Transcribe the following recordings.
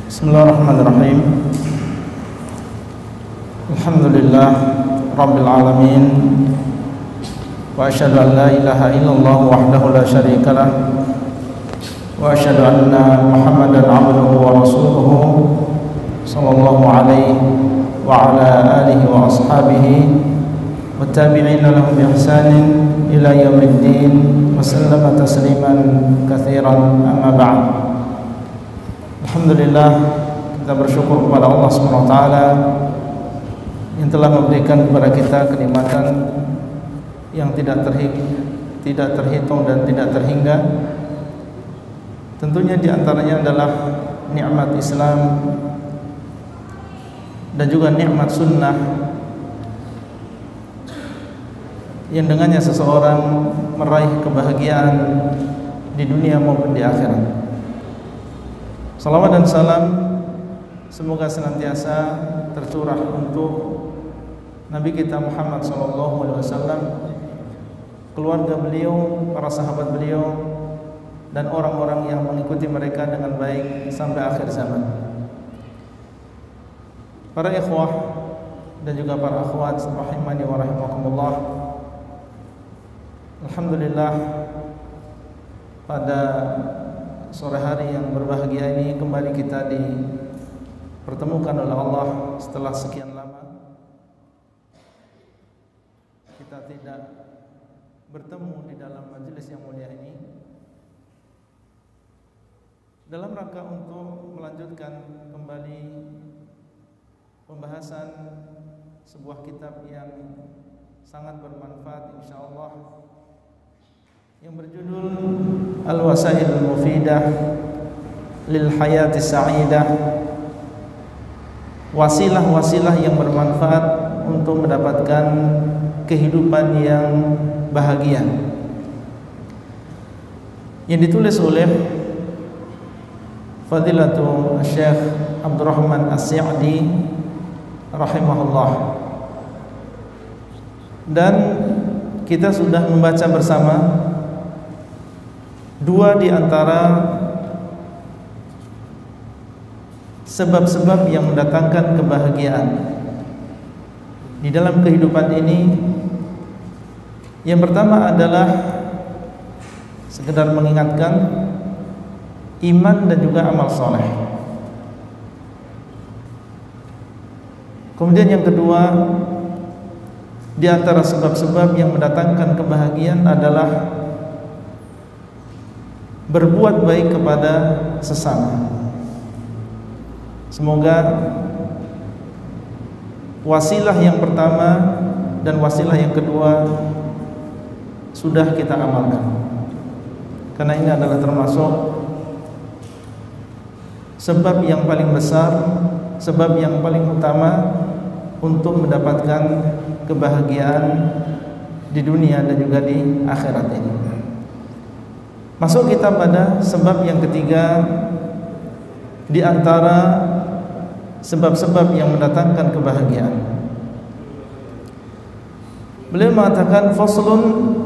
Bismillahirrahmanirrahim. Alhamdulillah Rabbil alamin. Wa asyhadu an la ilaha illallah wahdahu la syarikalah. Wa asyhadu anna Muhammadan abduhu wa rasuluhu sallallahu alaihi wa ala alihi wa ashabihi wa tabi'ina lahum bi ihsanin ila yaumiddin wa sallama tasliman katsiran, amma ba'd. Alhamdulillah, kita bersyukur kepada Allah Subhanahu wa taala yang telah memberikan kepada kita kenikmatan yang tidak terhitung dan tidak terhingga. Tentunya di antaranya adalah nikmat Islam dan juga nikmat sunnah yang dengannya seseorang meraih kebahagiaan di dunia maupun di akhirat. Salawat dan salam semoga senantiasa tercurah untuk Nabi kita Muhammad SAW, keluarga beliau, para sahabat beliau, dan orang-orang yang mengikuti mereka dengan baik sampai akhir zaman. Para ikhwah dan juga para akhwat rahimani wa rahimakumullah, alhamdulillah, pada sore hari yang berbahagia ini kembali kita dipertemukan oleh Allah setelah sekian lama kita tidak bertemu di dalam majelis yang mulia ini, dalam rangka untuk melanjutkan kembali pembahasan sebuah kitab yang sangat bermanfaat insyaallah, yang berjudul Al-Wasailul Mufidah lil Hayati Sa'idah, wasilah-wasilah yang bermanfaat untuk mendapatkan kehidupan yang bahagia, yang ditulis oleh Fadilatul Syekh Abdurrahman As-Sa'di rahimahullah. Dan kita sudah membaca bersama dua di antara sebab-sebab yang mendatangkan kebahagiaan di dalam kehidupan ini. Yang pertama adalah sekedar mengingatkan iman dan juga amal soleh. Kemudian yang kedua di antara sebab-sebab yang mendatangkan kebahagiaan adalah berbuat baik kepada sesama. Semoga wasilah yang pertama dan wasilah yang kedua sudah kita amalkan, karena ini adalah termasuk sebab yang paling besar, sebab yang paling utama untuk mendapatkan kebahagiaan di dunia dan juga di akhirat ini. Masuk kita pada sebab yang ketiga di antara sebab-sebab yang mendatangkan kebahagiaan. Beliau mengatakan faslun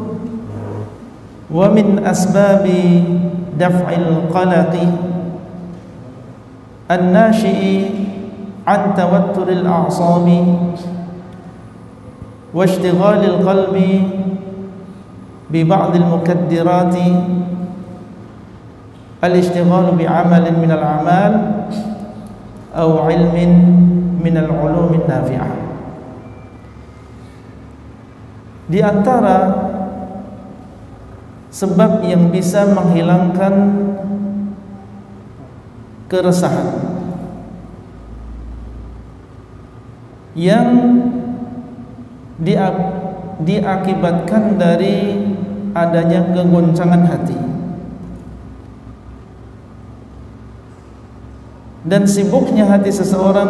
wa min asbabi daf'il qalaqi an-nashi'i an tawatturil a'sabi wa ishtighalil qalbi bi ba'dil mukaddirati al-ishtighalu bi'amalin minal a'mal aw ilmin minal ulumin nafi'ah. Di antara sebab yang bisa menghilangkan keresahan yang diakibatkan dari adanya kegoncangan hati dan sibuknya hati seseorang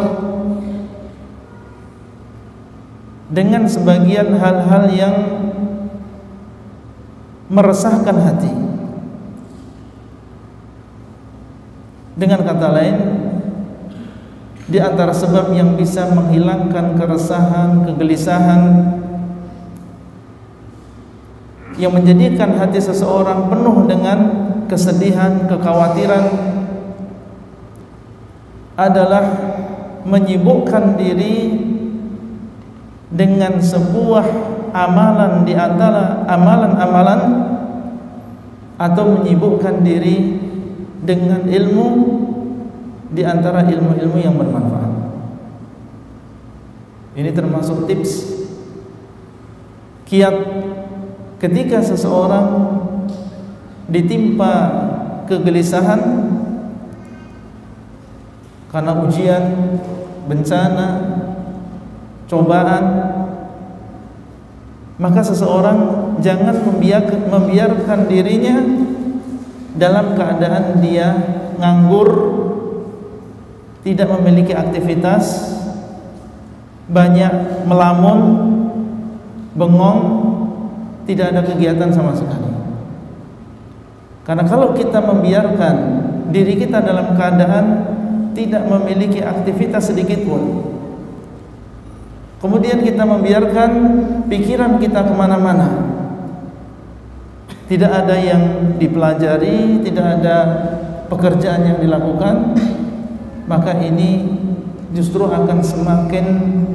dengan sebagian hal-hal yang meresahkan hati. Dengan kata lain, di antara sebab yang bisa menghilangkan keresahan, kegelisahan, yang menjadikan hati seseorang penuh dengan kesedihan, kekhawatiran, adalah menyibukkan diri dengan sebuah amalan di antara amalan-amalan, atau menyibukkan diri dengan ilmu di antara ilmu-ilmu yang bermanfaat. Ini termasuk tips kiat ketika seseorang ditimpa kegelisahan karena ujian, bencana, cobaan, maka seseorang jangan membiarkan dirinya dalam keadaan dia nganggur, tidak memiliki aktivitas, banyak melamun, bengong, tidak ada kegiatan sama sekali. Karena kalau kita membiarkan diri kita dalam keadaan tidak memiliki aktivitas sedikit pun, kemudian kita membiarkan pikiran kita kemana-mana, tidak ada yang dipelajari, tidak ada pekerjaan yang dilakukan, maka ini justru akan semakin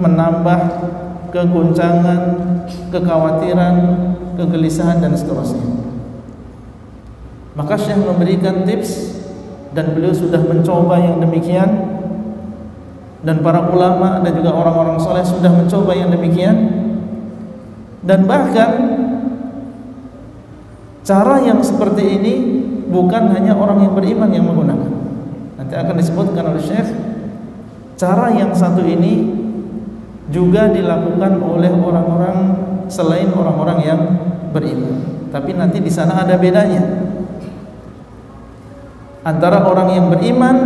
menambah kegoncangan, kekhawatiran, kegelisahan, dan seterusnya. Maka Syekh memberikan tips, dan beliau sudah mencoba yang demikian, dan para ulama dan juga orang-orang soleh sudah mencoba yang demikian, dan bahkan cara yang seperti ini bukan hanya orang yang beriman yang menggunakan. Nanti akan disebutkan oleh Syekh, cara yang satu ini juga dilakukan oleh orang-orang selain orang-orang yang beriman. Tapi nanti di sana ada bedanya antara orang yang beriman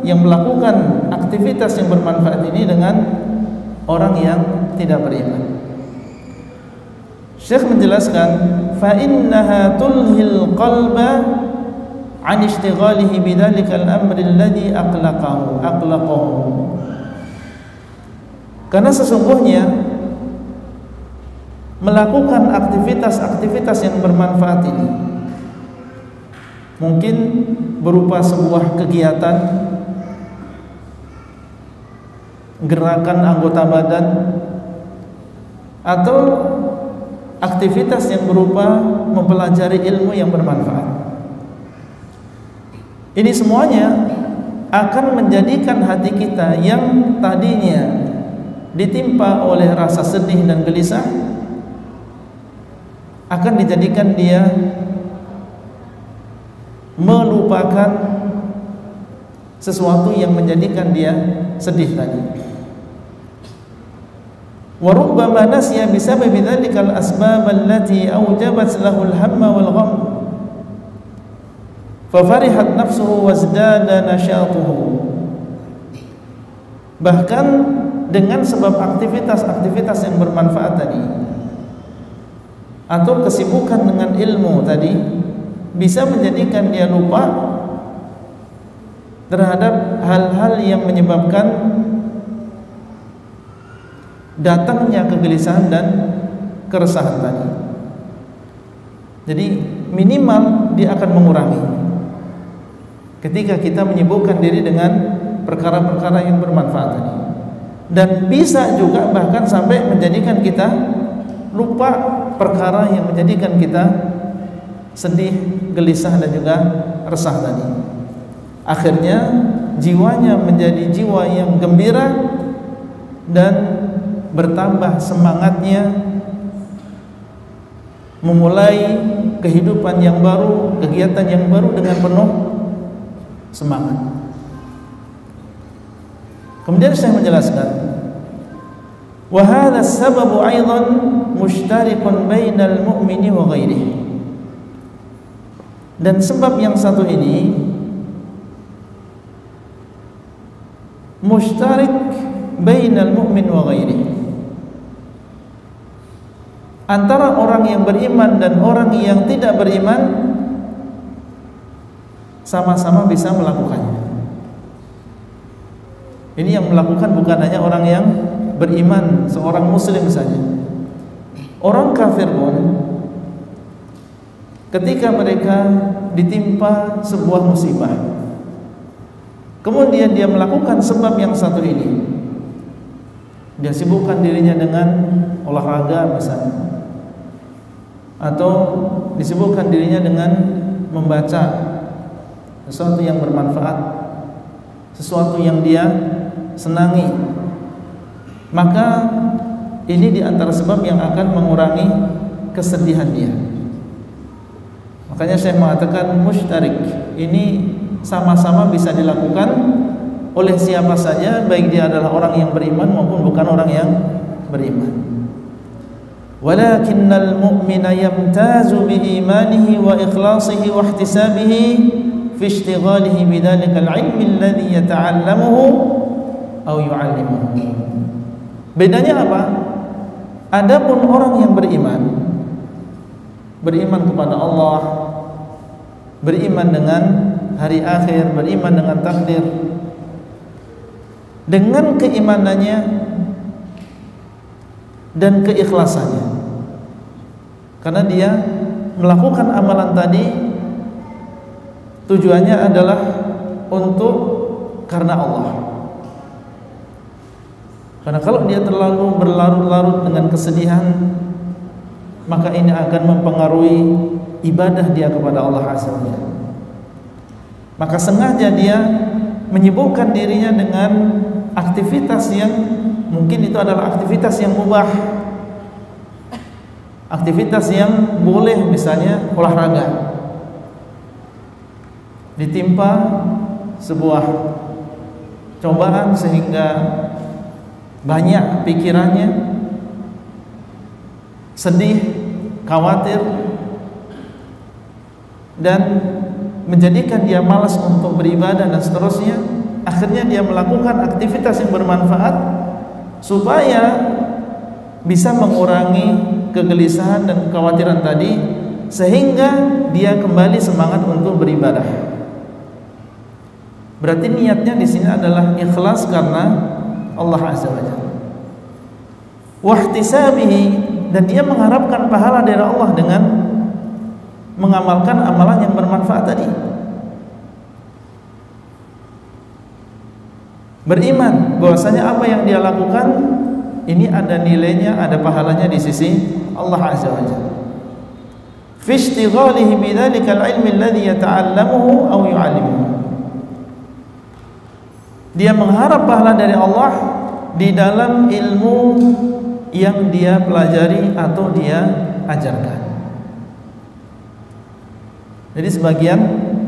yang melakukan aktivitas yang bermanfaat ini dengan orang yang tidak beriman. Syekh menjelaskan, fa innaha tulhil qalba an ishtighalihi bidzalikal amri alladhi aqlaqahu. Karena sesungguhnya melakukan aktivitas-aktivitas yang bermanfaat ini mungkin berupa sebuah kegiatan, gerakan anggota badan, atau aktivitas yang berupa mempelajari ilmu yang bermanfaat. Ini semuanya akan menjadikan hati kita yang tadinya ditimpa oleh rasa sedih dan gelisah, akan dijadikan dia melupakan sesuatu yang menjadikan dia sedih tadi. Wa rubbama nasiya bisababi dzalikal asbab allati awjabat lahu al-hamma wal gham fa farihat nafsuhu wazdada nashatuhu. Bahkan dengan sebab aktivitas-aktivitas yang bermanfaat tadi atau kesibukan dengan ilmu tadi bisa menjadikan dia lupa terhadap hal-hal yang menyebabkan datangnya kegelisahan dan keresahan tadi. Jadi minimal dia akan mengurangi ketika kita menyibukkan diri dengan perkara-perkara yang bermanfaat tadi. Dan bisa juga bahkan sampai menjadikan kita lupa perkara yang menjadikan kita sedih, gelisah, dan juga resah tadi. Akhirnya jiwanya menjadi jiwa yang gembira dan bertambah semangatnya memulai kehidupan yang baru, kegiatan yang baru dengan penuh semangat. Kemudian saya menjelaskan, wa hadha as-sababu aidan mushtariqun bainal mu'mini wa ghairihi. Dan sebab yang satu ini mushtarik bainal mu'min wa ghairihi, antara orang yang beriman dan orang yang tidak beriman sama-sama bisa melakukannya. Ini yang melakukan bukan hanya orang yang beriman, seorang muslim saja. Orang kafir pun ketika mereka ditimpa sebuah musibah, kemudian dia melakukan sebab yang satu ini, dia sibukkan dirinya dengan olahraga misalnya, atau disibukkan dirinya dengan membaca sesuatu yang bermanfaat, sesuatu yang dia senangi, maka ini diantara sebab yang akan mengurangi kesedihan dia. Makanya saya mengatakan musytarik ini sama-sama bisa dilakukan oleh siapa saja, baik dia adalah orang yang beriman maupun bukan orang yang beriman. Walakinnal mu'mina yamtazu biimanihi wa ikhlasihi wa ihtisabihi fi ishtighalihi bidzalikal ilmi alladhi yata'allamuhu aw yu'allimuhu. Bedanya apa? Adapun orang yang beriman kepada Allah, beriman dengan hari akhir, beriman dengan takdir, dengan keimanannya dan keikhlasannya, karena dia melakukan amalan tadi tujuannya adalah untuk karena Allah. Karena kalau dia terlalu berlarut-larut dengan kesedihan, maka ini akan mempengaruhi ibadah dia kepada Allah Azza wa Jalla. Maka sengaja dia menyibukkan dirinya dengan aktivitas yang mungkin itu adalah aktivitas yang mubah, aktivitas yang boleh, misalnya olahraga. Ditimpa sebuah cobaan sehingga banyak pikirannya, sedih, khawatir, dan menjadikan dia malas untuk beribadah dan seterusnya. Akhirnya dia melakukan aktivitas yang bermanfaat supaya bisa mengurangi kegelisahan dan kekhawatiran tadi, sehingga dia kembali semangat untuk beribadah. Berarti niatnya di sini adalah ikhlas karena Allah Azza wa Jalla. Wahtisabihi, dan dia mengharapkan pahala dari Allah dengan mengamalkan amalan yang bermanfaat tadi. Beriman bahwasanya apa yang dia lakukan ini ada nilainya, ada pahalanya di sisi Allah Azza wa Jalla. Fi ishtighalihi bidzalikal ilmi alladhi yata'allamuhu aw yu'allimuhu. Dia mengharap pahala dari Allah di dalam ilmu yang dia pelajari atau dia ajarkan. Jadi sebagian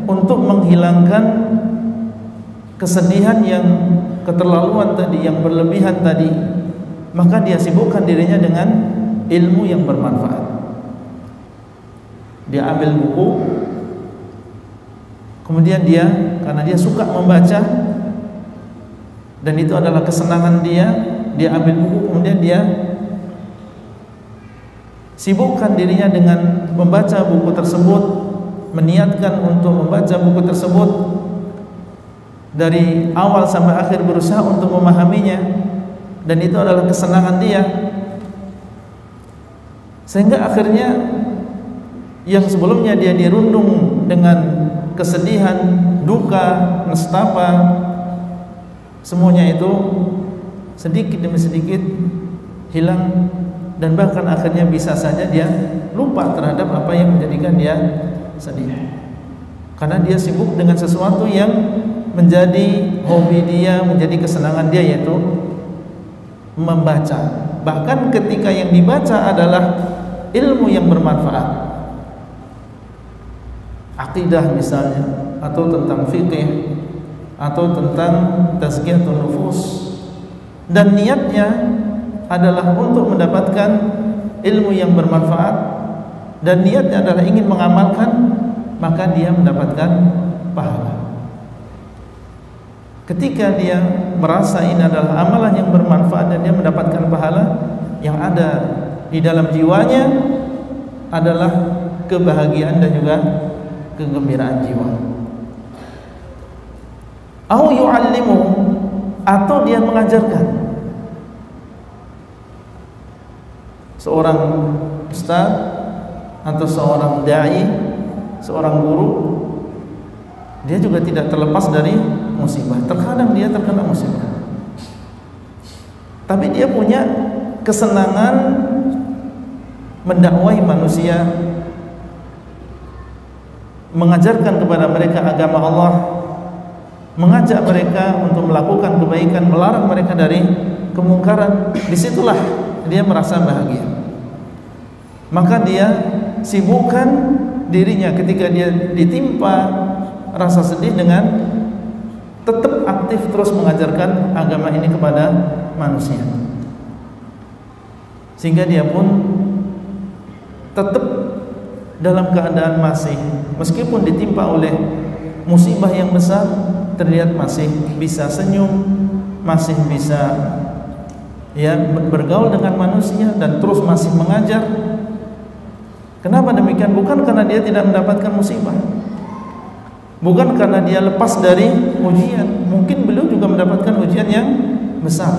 untuk menghilangkan kesedihan yang keterlaluan tadi, yang berlebihan tadi, maka dia sibukkan dirinya dengan ilmu yang bermanfaat. Dia ambil buku, kemudian dia, karena dia suka membaca dan itu adalah kesenangan dia ambil buku, kemudian dia sibukkan dirinya dengan membaca buku tersebut, meniatkan untuk membaca buku tersebut dari awal sampai akhir, berusaha untuk memahaminya, dan itu adalah kesenangan dia, sehingga akhirnya yang sebelumnya dia dirundung dengan kesedihan, duka, nestapa, semuanya itu sedikit demi sedikit hilang, dan bahkan akhirnya bisa saja dia lupa terhadap apa yang menjadikan dia sedih, karena dia sibuk dengan sesuatu yang menjadi hobi dia, menjadi kesenangan dia, yaitu membaca. Bahkan ketika yang dibaca adalah ilmu yang bermanfaat, akidah misalnya, atau tentang fikih, atau tentang tazkiyatun nufus, dan niatnya adalah untuk mendapatkan ilmu yang bermanfaat, dan niatnya adalah ingin mengamalkan, maka dia mendapatkan pahala. Ketika dia merasa ini adalah amalan yang bermanfaat dan dia mendapatkan pahala, yang ada di dalam jiwanya adalah kebahagiaan dan juga kegembiraan jiwa. Au yu'allimu, atau dia mengajarkan. Seorang ustaz atau seorang dai, seorang guru, dia juga tidak terlepas dari musibah. Terkadang dia terkena musibah, tapi dia punya kesenangan mendakwai manusia, mengajarkan kepada mereka agama Allah, mengajak mereka untuk melakukan kebaikan, melarang mereka dari kemungkaran. Disitulah dia merasa bahagia. Maka dia sibukkan dirinya ketika dia ditimpa rasa sedih dengan tetap aktif terus mengajarkan agama ini kepada manusia, sehingga dia pun tetap dalam keadaan masih, meskipun ditimpa oleh musibah yang besar, terlihat masih bisa senyum, masih bisa bergaul dengan manusia, dan terus masih mengajar. Kenapa demikian? Bukan karena dia tidak mendapatkan musibah, bukan karena dia lepas dari ujian. Mungkin beliau juga mendapatkan ujian yang besar,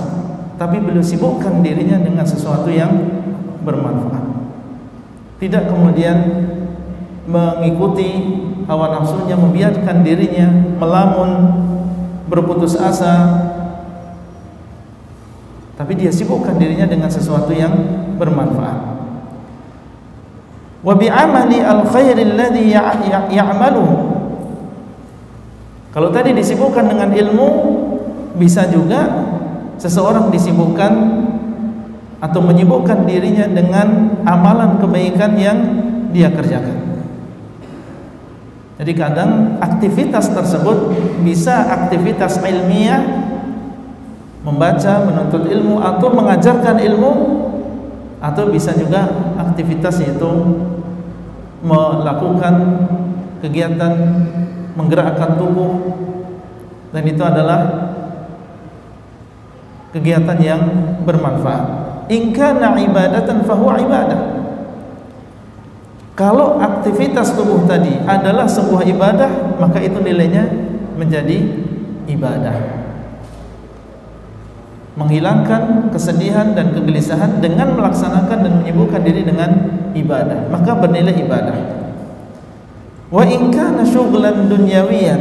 tapi beliau sibukkan dirinya dengan sesuatu yang bermanfaat. Tidak kemudian mengikuti hawa nafsunya, membiarkan dirinya melamun, berputus asa, tapi dia sibukkan dirinya dengan sesuatu yang bermanfaat. Wa bi'amali al-khairi alladhi ya'maluhu. Kalau tadi disibukkan dengan ilmu, bisa juga seseorang disibukkan atau menyibukkan dirinya dengan amalan kebaikan yang dia kerjakan. Jadi kadang aktivitas tersebut bisa aktivitas ilmiah, membaca, menuntut ilmu, atau mengajarkan ilmu, atau bisa juga aktivitas yaitu melakukan kegiatan menggerakkan tubuh, dan itu adalah kegiatan yang bermanfaat. In kana ibadatan fahuwa ibadah. Kalau aktivitas tubuh tadi adalah sebuah ibadah, maka itu nilainya menjadi ibadah. Menghilangkan kesedihan dan kegelisahan dengan melaksanakan dan menyibukkan diri dengan ibadah, maka bernilai ibadah. Wa in kana syughlan dunyawiyan,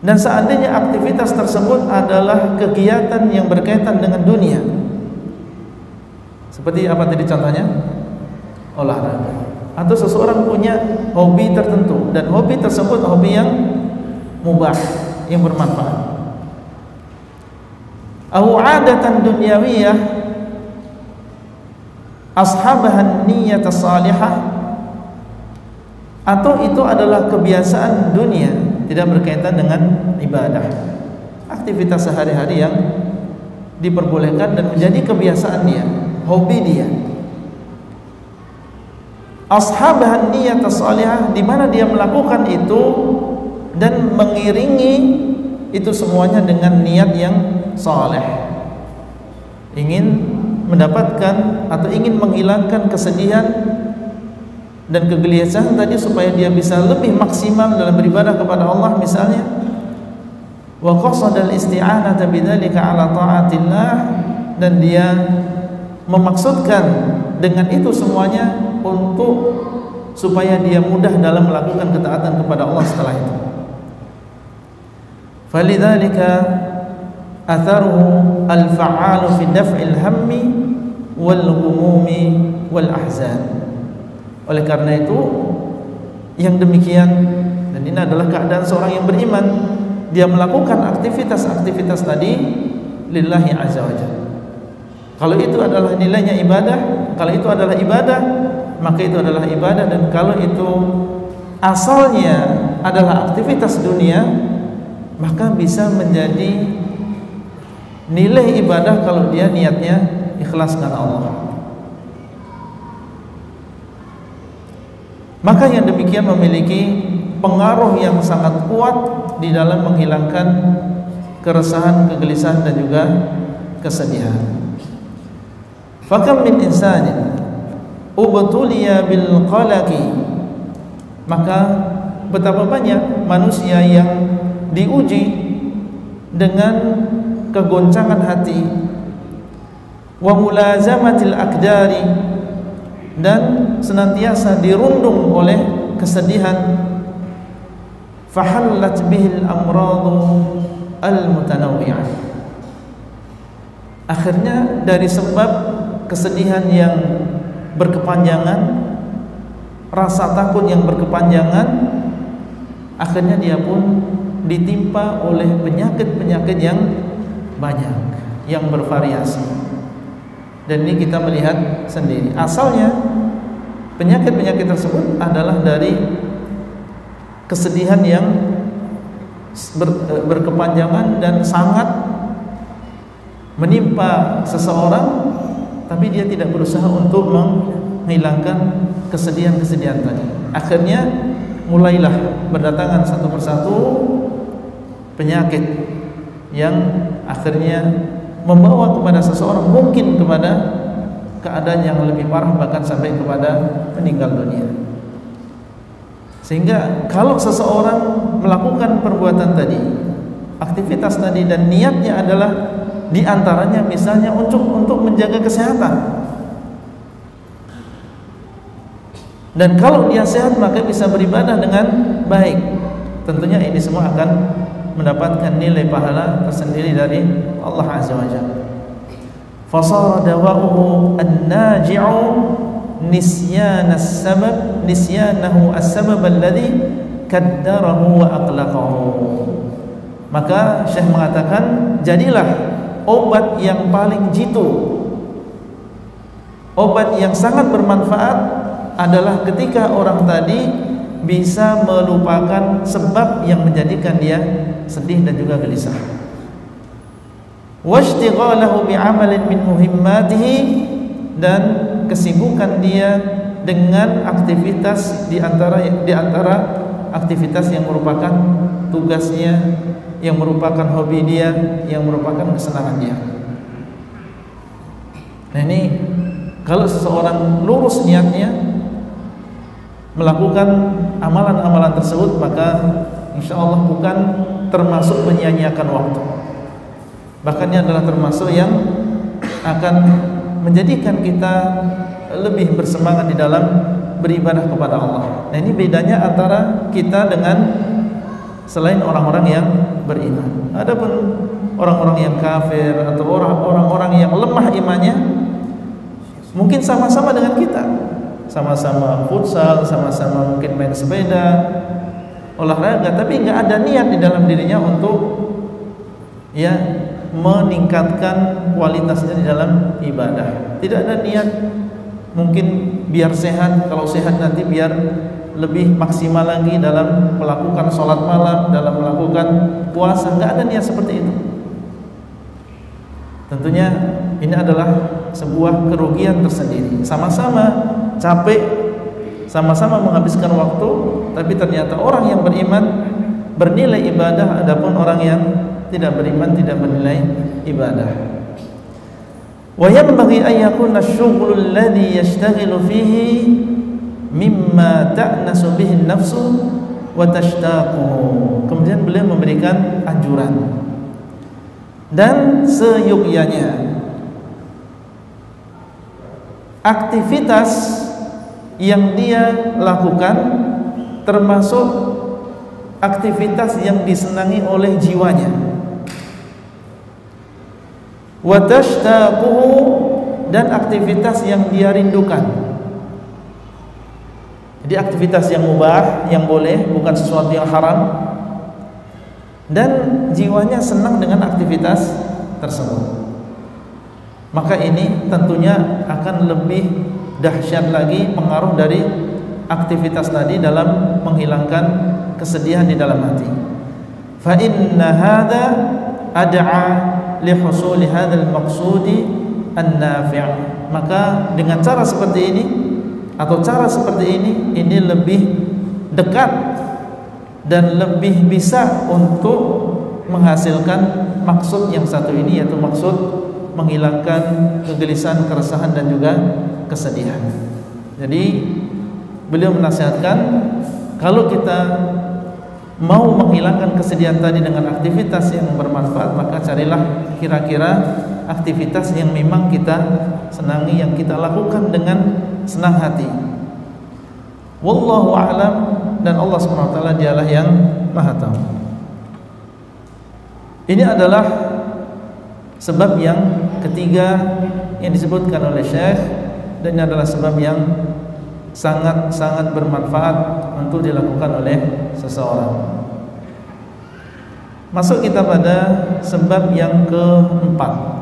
dan seandainya aktivitas tersebut adalah kegiatan yang berkaitan dengan dunia, seperti apa tadi contohnya? Olahraga. Atau seseorang punya hobi tertentu, dan hobi tersebut hobi yang mubah, yang bermanfaat. Aw 'adatan dunyawiyah ashabahan niyyata salihah, atau itu adalah kebiasaan dunia, tidak berkaitan dengan ibadah, aktivitas sehari-hari yang diperbolehkan dan menjadi kebiasaan dia, hobi dia. Ashabahan niyyata salihah, di mana dia melakukan itu dan mengiringi itu semuanya dengan niat yang saleh, ingin mendapatkan atau ingin menghilangkan kesedihan dan kegelisahan tadi supaya dia bisa lebih maksimal dalam beribadah kepada Allah misalnya. Wa qasadal isti'anata bidzalika 'ala ta'atillah, dan dia memaksudkan dengan itu semuanya untuk supaya dia mudah dalam melakukan ketaatan kepada Allah setelah itu. Falidzalika atharuhu al-fa'alu fi daf'il hammi wal ghumumi wal ahzan. Oleh karena itu yang demikian, dan ini adalah keadaan seorang yang beriman, dia melakukan aktivitas-aktivitas tadi lillahi azza wajalla. Kalau itu adalah nilainya ibadah, kalau itu adalah ibadah, maka itu adalah ibadah. Dan kalau itu asalnya adalah aktivitas dunia, maka bisa menjadi nilai ibadah kalau dia niatnya ikhlas karena Allah. Maka yang demikian memiliki pengaruh yang sangat kuat di dalam menghilangkan keresahan, kegelisahan, dan juga kesedihan. Fakam min insanin ubtuliya bil qalaqi, maka betapa banyak manusia yang diuji dengan kegoncangan hati, wa mulazamatil aqdari, dan senantiasa dirundung oleh kesedihan, fahallat bihil amradu al-mutanawwi'ah. Akhirnya dari sebab kesedihan yang berkepanjangan, rasa takut yang berkepanjangan, akhirnya dia pun ditimpa oleh penyakit-penyakit yang banyak, yang bervariasi. Dan ini kita melihat sendiri. Asalnya penyakit-penyakit tersebut adalah dari kesedihan yang berkepanjangan dan sangat menimpa seseorang, tapi dia tidak berusaha untuk menghilangkan kesedihan-kesedihan tadi. Akhirnya mulailah berdatangan satu persatu penyakit yang akhirnya membawa kepada seseorang mungkin kepada keadaan yang lebih parah, bahkan sampai kepada meninggal dunia. Sehingga kalau seseorang melakukan perbuatan tadi, aktivitas tadi, dan niatnya adalah diantaranya misalnya untuk menjaga kesehatan, dan kalau dia sehat maka bisa beribadah dengan baik, tentunya ini semua akan mendapatkan nilai pahala tersendiri dari Allah Azza wa Jalla. Fasara dawa'uhu an-naji'u nisyanahu as-sabab alladhi kaddarahu wa aqlaqahu. Maka Syekh mengatakan, jadilah obat yang paling jitu, obat yang sangat bermanfaat adalah ketika orang tadi bisa melupakan sebab yang menjadikan dia sedih dan juga gelisah. Washtighalahu bi'amalin min muhimmatihi, dan kesibukan dia dengan aktivitas di antara aktivitas yang merupakan tugasnya, yang merupakan hobi dia, yang merupakan kesenangan dia. Nah, ini kalau seseorang lurus niatnya melakukan amalan-amalan tersebut, maka insya Allah bukan termasuk menyia-nyiakan waktu, bahkan ini adalah termasuk yang akan menjadikan kita lebih bersemangat di dalam beribadah kepada Allah. Nah, ini bedanya antara kita dengan selain orang-orang yang beriman. Adapun orang-orang yang kafir atau orang-orang yang lemah imannya, mungkin sama-sama dengan kita, sama-sama futsal, sama-sama mungkin main sepeda, olahraga, tapi nggak ada niat di dalam dirinya untuk meningkatkan kualitasnya di dalam ibadah. Tidak ada niat, mungkin biar sehat, kalau sehat nanti biar lebih maksimal lagi dalam melakukan sholat malam, dalam melakukan puasa. Nggak ada niat seperti itu. Tentunya ini adalah sebuah kerugian tersendiri. Sama-sama capek, sama-sama menghabiskan waktu, tapi ternyata orang yang beriman bernilai ibadah, adapun orang yang tidak beriman tidak bernilai ibadah. Wa yanbaghi an yakuna asy-syughlu alladhi yashtaghilu fihi mimma ta'nasu bihi an-nafsu wa tashtaqu. Kemudian beliau memberikan anjuran, dan seyogyanya aktivitas yang dia lakukan termasuk aktivitas yang disenangi oleh jiwanya. Wa tashtaquhu, dan aktivitas yang dia rindukan. Jadi aktivitas yang mubah, yang boleh, bukan sesuatu yang haram, dan jiwanya senang dengan aktivitas tersebut. Maka ini tentunya akan lebih dahsyat lagi pengaruh dari aktivitas tadi dalam menghilangkan kesedihan di dalam hati. Fa inna hadza ad'a li husuli hadzal maqsudi an-nafi'. Maka dengan cara seperti ini atau cara seperti ini lebih dekat dan lebih bisa untuk menghasilkan maksud yang satu ini, yaitu maksud menghilangkan kegelisahan, keresahan, dan juga kesedihan. Jadi beliau menasihatkan, kalau kita mau menghilangkan kesedihan tadi dengan aktivitas yang bermanfaat, maka carilah kira-kira aktivitas yang memang kita senangi, yang kita lakukan dengan senang hati. Wallahu a'lam dan Allah Subhanahu wa taala dialah yang Maha tahu. Ini adalah sebab yang ketiga yang disebutkan oleh Syekh, dan ini adalah sebab yang sangat-sangat bermanfaat untuk dilakukan oleh seseorang. Masuk kita pada sebab yang keempat.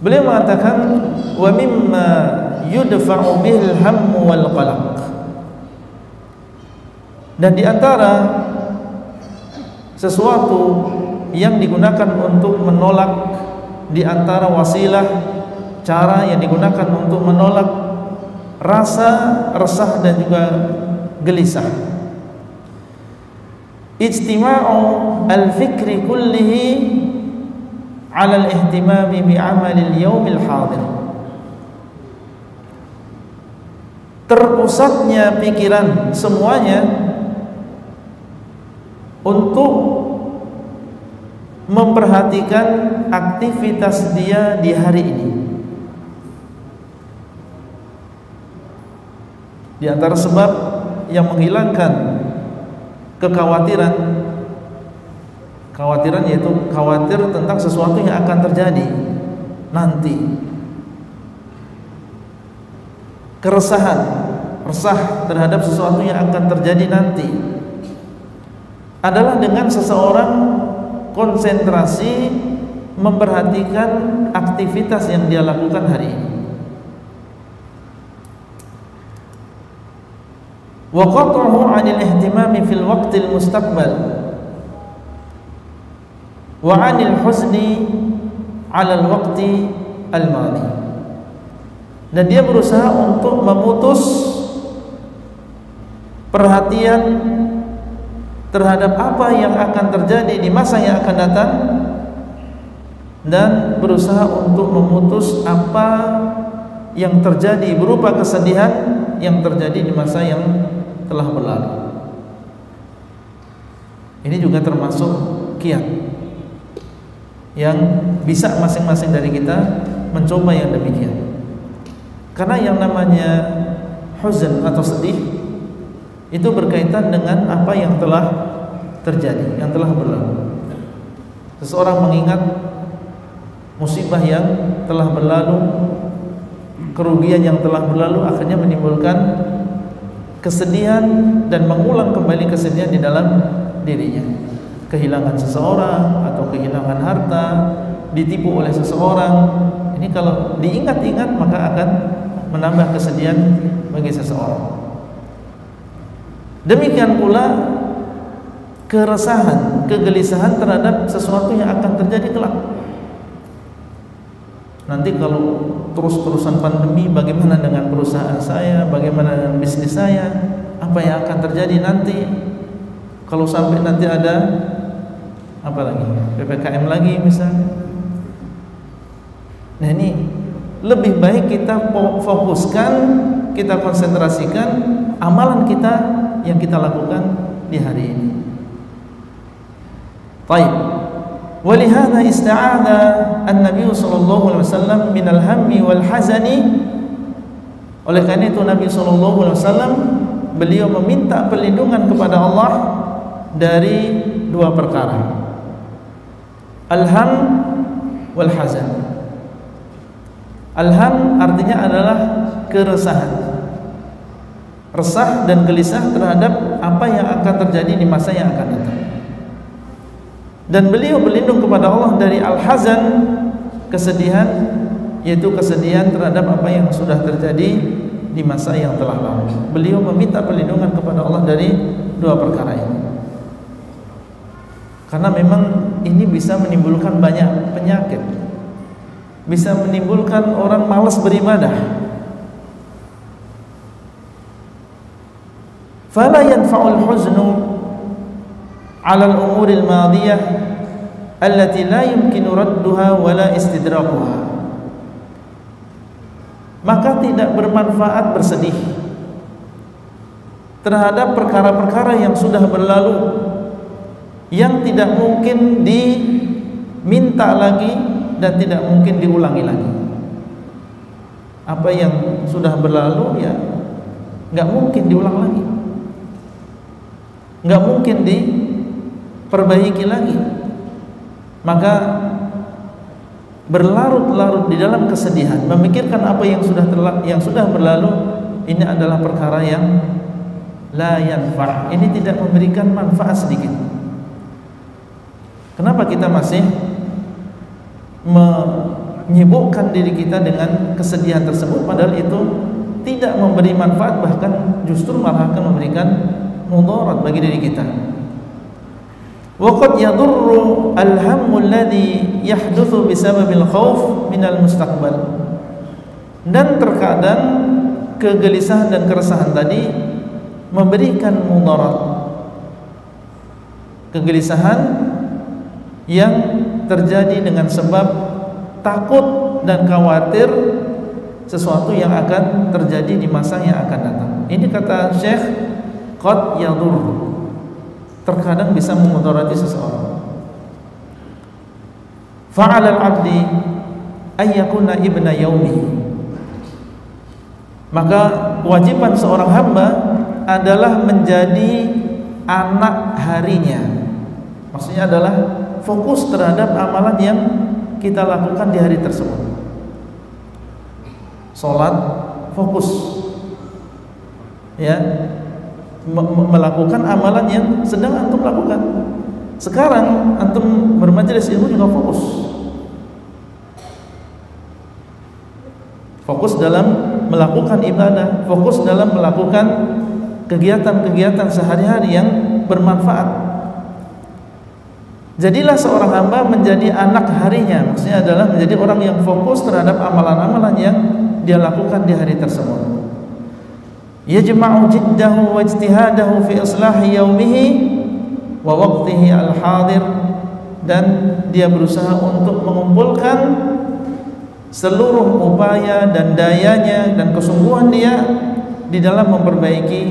Beliau mengatakan wa mimma yudfa'u bihil hammu wal qalaq. Dan di antara sesuatu yang digunakan untuk menolak, di antara wasilah cara yang digunakan untuk menolak rasa resah dan juga gelisah, ijtima'u al-fikri kullihi 'ala al-ihtimami bi'amali al-yawmil hadir. Terpusatnya pikiran semuanya untuk memperhatikan aktivitas dia di hari ini. Di antara sebab yang menghilangkan kekhawatiran, yaitu khawatir tentang sesuatu yang akan terjadi nanti, keresahan, resah terhadap sesuatu yang akan terjadi nanti, adalah dengan seseorang konsentrasi memperhatikan aktivitas yang dia lakukan hari ini. Wa qat'uhu 'anil ihtimami fil waqtil mustaqbal wa 'anil huzni 'alal waqti al-madi. Dan dia berusaha untuk memutus perhatian terhadap apa yang akan terjadi di masa yang akan datang, dan berusaha untuk memutus apa yang terjadi berupa kesedihan yang terjadi di masa yang telah berlalu. Ini juga termasuk kiat yang bisa masing-masing dari kita mencoba yang demikian. Karena yang namanya huzn atau sedih itu berkaitan dengan apa yang telah terjadi, yang telah berlalu. Seseorang mengingat musibah yang telah berlalu, kerugian yang telah berlalu, akhirnya menimbulkan kesedihan dan mengulang kembali kesedihan di dalam dirinya. Kehilangan seseorang atau kehilangan harta, ditipu oleh seseorang. Ini kalau diingat-ingat maka akan menambah kesedihan bagi seseorang. Demikian pula keresahan, kegelisahan terhadap sesuatu yang akan terjadi kelak. Nanti kalau terus-terusan pandemi, bagaimana dengan perusahaan saya, bagaimana dengan bisnis saya, apa yang akan terjadi nanti kalau sampai nanti ada apa lagi, PPKM lagi misalnya. Nah, ini lebih baik kita fokuskan, kita konsentrasikan amalan kita yang kita lakukan di hari ini. Baik. Walihada ista'adha an-Nabi sallallahu alaihi wasallam minal hammi wal hazani. Oleh karena itu Nabi sallallahu alaihi wasallam beliau meminta perlindungan kepada Allah dari dua perkara, al-ham wal hazan. Al-ham artinya adalah keresahan, resah dan gelisah terhadap apa yang akan terjadi di masa yang akan datang. Dan beliau berlindung kepada Allah dari al-hazan, kesedihan, yaitu kesedihan terhadap apa yang sudah terjadi di masa yang telah lalu. Beliau meminta perlindungan kepada Allah dari dua perkara ini, karena memang ini bisa menimbulkan banyak penyakit, bisa menimbulkan orang malas beribadah. Fala yanfa'ul huznu 'ala al-umuri al-madiyah allati la yumkinu radduha wa la istidrakuha. Maka tidak bermanfaat bersedih terhadap perkara-perkara yang sudah berlalu, yang tidak mungkin diminta lagi dan tidak mungkin diulangi lagi. apa yang sudah berlalu ya nggak mungkin diulang lagi, nggak mungkin diperbaiki lagi. Maka berlarut-larut di dalam kesedihan, memikirkan apa yang sudah berlalu, ini adalah perkara yang la yanfa'. Ini tidak memberikan manfaat sedikit. Kenapa kita masih menyibukkan diri kita dengan kesedihan tersebut, padahal itu tidak memberi manfaat, bahkan justru malah akan memberikan mudarat bagi diri kita. Wa qad yadurru al-hammu alladhi yahdutsu bisababil khauf minal mustaqbal. Dan terkadang kegelisahan dan keresahan tadi memberikan mudarat. Kegelisahan yang terjadi dengan sebab takut dan khawatir sesuatu yang akan terjadi di masa yang akan datang. Ini kata Syekh, qad yadur, terkadang bisa memudarati seseorang. Fa'alal abdi ayyakuna ibna yaumi, maka kewajiban seorang hamba adalah menjadi anak harinya. Maksudnya adalah fokus terhadap amalan yang kita lakukan di hari tersebut. Sholat, fokus ya, melakukan amalan yang sedang antum lakukan. Sekarang antum bermajelis ilmu juga fokus dalam melakukan ibadah, fokus dalam melakukan kegiatan-kegiatan sehari-hari yang bermanfaat. Jadilah seorang hamba menjadi anak harinya, maksudnya adalah menjadi orang yang fokus terhadap amalan-amalan yang dia lakukan di hari tersebut. Yajma'u jiddahu wa ijtihadahu fi islahi yaumihi wa waqtihi al-hadir, dan dia berusaha untuk mengumpulkan seluruh upaya dan dayanya dan kesungguhan dia di dalam memperbaiki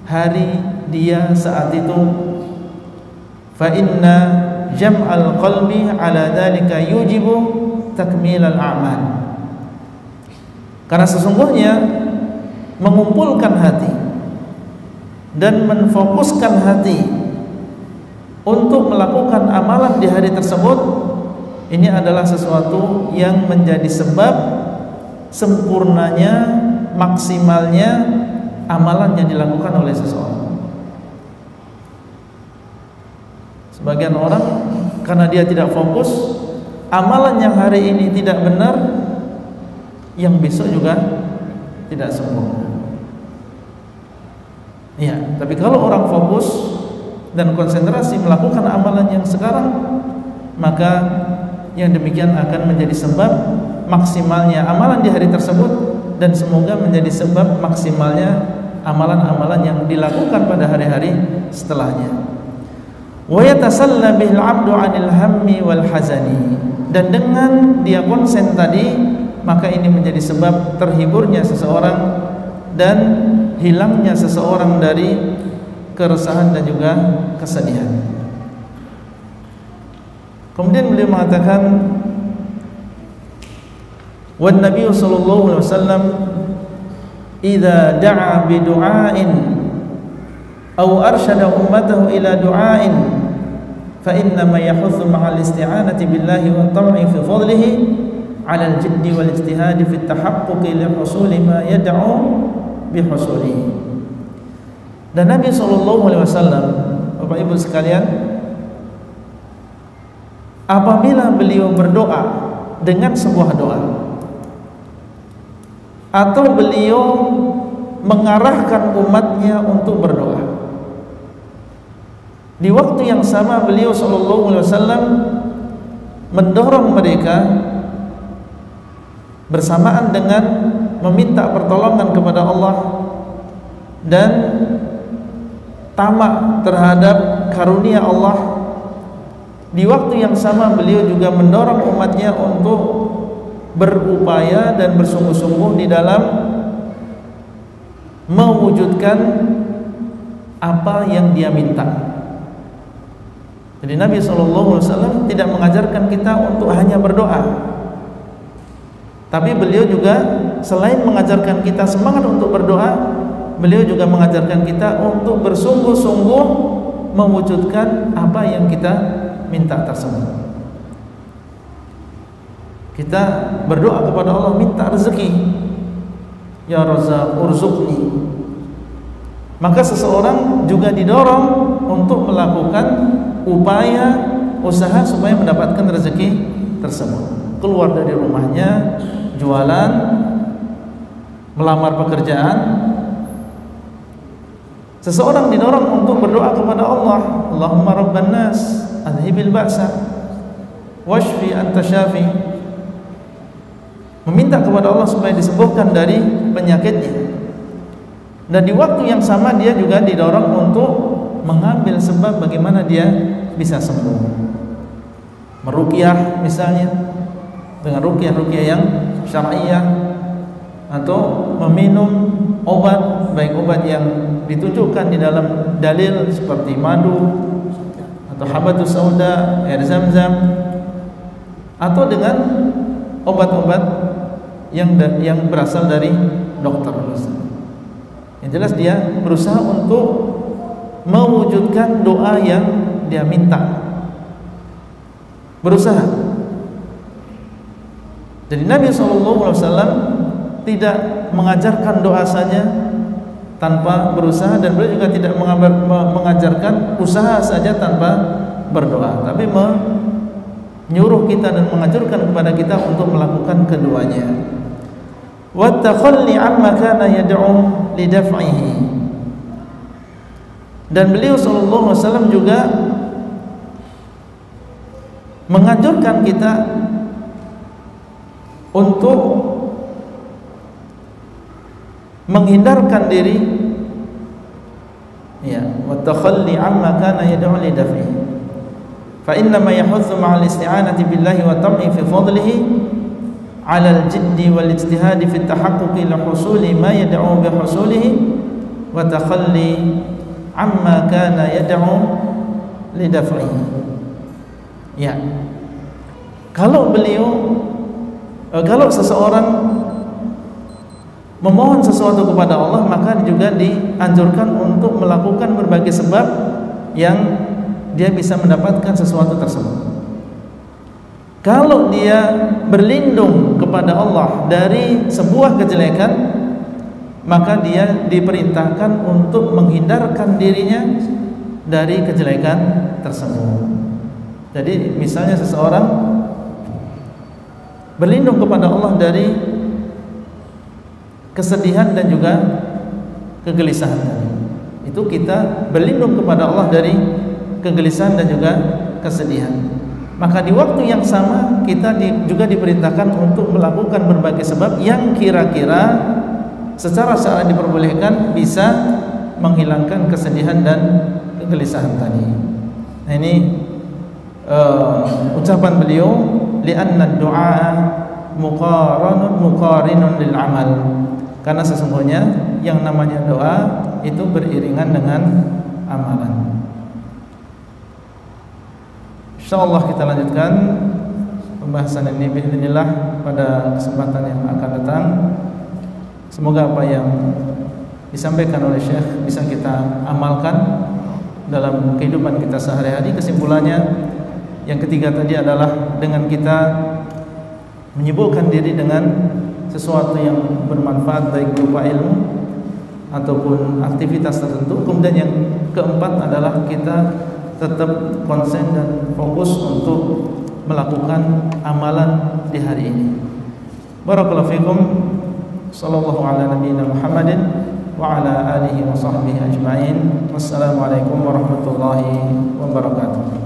hari dia saat itu. Fa inna jam'al qalbi ala dhalika yujibu takmilal a'mal, karena sesungguhnya mengumpulkan hati dan menfokuskan hati untuk melakukan amalan di hari tersebut, ini adalah sesuatu yang menjadi sebab sempurnanya, maksimalnya amalan yang dilakukan oleh seseorang. Sebagian orang karena dia tidak fokus, amalan yang hari ini tidak benar, yang besok juga tidak sempurna. Ya, tapi kalau orang fokus dan konsentrasi melakukan amalan yang sekarang, maka yang demikian akan menjadi sebab maksimalnya amalan di hari tersebut, dan semoga menjadi sebab maksimalnya amalan-amalan yang dilakukan pada hari-hari setelahnya. Wa yatasalla bihil 'abdu 'anil hammi wal hazani, dan dengan dia konsen tadi, maka ini menjadi sebab terhiburnya seseorang dan hilangnya seseorang dari keresahan dan juga kesedihan. Kemudian beliau mengatakan, wan Nabi sallallahu alaihi wasallam idza da'a bi du'ain aw arsyada ummatahu ila du'ain fa inna ma yahuthu ma'al isti'anati billahi wa tam'i fi fadlihi 'ala al-jiddi wal ijtihadi fi at-tahaqquqi li husuli ma yad'u bi husulihi. Dan Nabi sallallahu alaihi wasallam, Bapak Ibu sekalian, apabila beliau berdoa dengan sebuah doa, atau beliau mengarahkan umatnya untuk berdoa, di waktu yang sama beliau sallallahu alaihi wasallam mendorong mereka bersamaan dengan meminta pertolongan kepada Allah dan tamak terhadap karunia Allah. Di waktu yang sama beliau juga mendorong umatnya untuk berupaya dan bersungguh-sungguh di dalam mewujudkan apa yang dia minta. Jadi Nabi SAW tidak mengajarkan kita untuk hanya berdoa, tapi beliau juga selain mengajarkan kita semangat untuk berdoa, beliau juga mengajarkan kita untuk bersungguh-sungguh mewujudkan apa yang kita minta tersebut. Kita berdoa kepada Allah minta rezeki, ya Razzaq urzuqni. Maka seseorang juga didorong untuk melakukan upaya usaha supaya mendapatkan rezeki tersebut. Keluar dari rumahnya, jualan, melamar pekerjaan. Seseorang didorong untuk berdoa kepada Allah, Allahumma rabban nas adhibil ba'sa washfi anta syafi. Meminta kepada Allah supaya disembuhkan dari penyakitnya. Dan di waktu yang sama dia juga didorong untuk mengambil sebab bagaimana dia bisa sembuh. Meruqyah misalnya dengan ruqyah yang syar'iyyah, atau meminum obat, baik obat yang ditunjukkan di dalam dalil seperti madu atau habatus sauda, air zam-zam, atau dengan obat-obat yang berasal dari dokter. Yang jelas dia berusaha untuk mewujudkan doa yang dia minta, berusaha. Jadi Nabi SAW tidak mengajarkan doa saja tanpa berusaha, dan beliau juga tidak mengajarkan usaha saja tanpa berdoa, tapi menyuruh kita dan mengajarkan kepada kita untuk melakukan keduanya. Wattaqalli amma kana yad'u lidaf'ihi. Dan beliau sallallahu alaihi wasallam juga menganjurkan kita untuk menghindarkan diri, ya, wattaqalli amma kana yad'u lidaf'ihi. Fa inna ma yahuddu ma'al isti'anati billahi wa tam'i fi fadlihi 'ala al-jiddi wal ijtihadi fi at-tahaqquqi li husuli ma yad'u bi husulihi wa takhalli amma kana yad'u li daf'ihi. Ya. Kalau seseorang memohon sesuatu kepada Allah, maka juga dianjurkan untuk melakukan berbagai sebab yang dia bisa mendapatkan sesuatu tersebut. Kalau dia berlindung kepada Allah dari sebuah kejelekan, maka dia diperintahkan untuk menghindarkan dirinya dari kejelekan tersebut. Jadi misalnya seseorang berlindung kepada Allah dari kesedihan dan juga kegelisahan. Itu kita berlindung kepada Allah dari kegelisahan dan juga kesedihan. Maka di waktu yang sama kita juga diperintahkan untuk melakukan berbagai sebab yang kira-kira secara syar'i diperbolehkan bisa menghilangkan kesedihan dan kegelisahan tadi. Nah, ini ucapan beliau, li'anna ad-du'a muqarinun lil amal. Karena sesungguhnya yang namanya doa itu beriringan dengan amalan. Insyaallah kita lanjutkan pembahasan ini bismillah pada kesempatan yang akan datang. Semoga apa yang disampaikan oleh Syekh bisa kita amalkan dalam kehidupan kita sehari-hari. Kesimpulannya, yang ketiga tadi adalah dengan kita menyibukkan diri dengan sesuatu yang bermanfaat baik berupa ilmu ataupun aktivitas tertentu. Kemudian yang keempat adalah kita tetap konsen dan fokus untuk melakukan amalan di hari ini. Barakallahu fikum. Sallallahu ala nabiyina Muhammadin wa ala alihi wa sahbihi ajma'in. Wassalamualaikum warahmatullahi wabarakatuh.